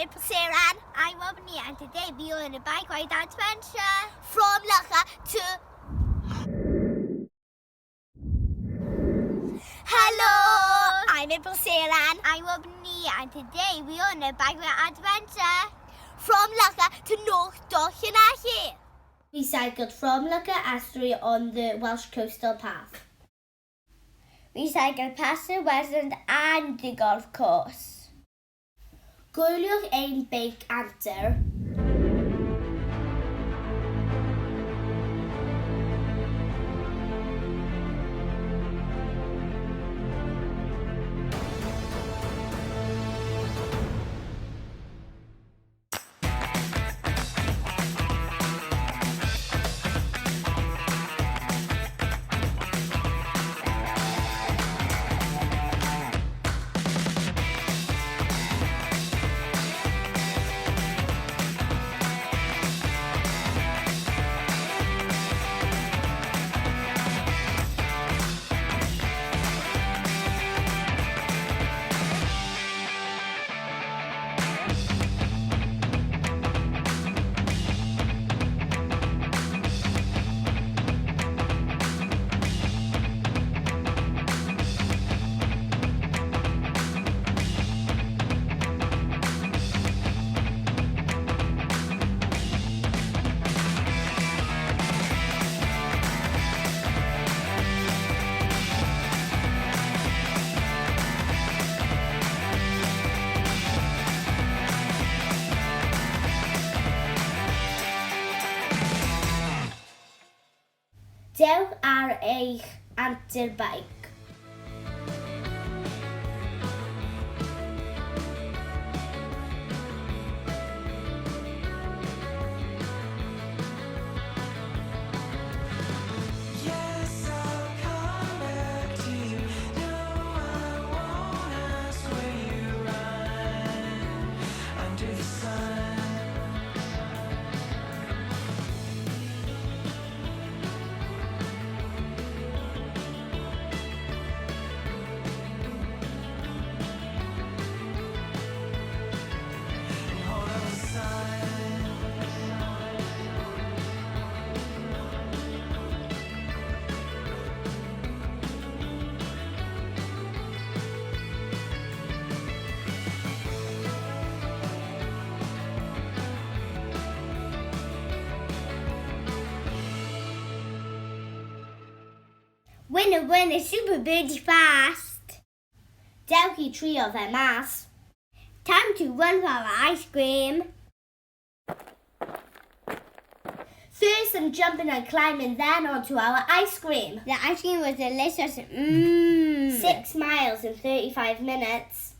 Maple Sarah. I'm Robin and today we are on a bike ride adventure from Loughor to... Hello! I'm Maple Sarah. I'm Robin and today we are on a bike ride adventure from Loughor to North Dock Llanelli. We cycled from Loughor Estuary on the Welsh Coastal Path. We cycled past the wetland and the golf course. Gwylioch ein beic antur. Dewch ar eich antur beic. Winner, super birdie fast. Dewch I trio fe mas. Time to run for our ice cream. First I'm jumping and climbing, then onto our ice cream. The ice cream was delicious. 6 miles in 35 minutes.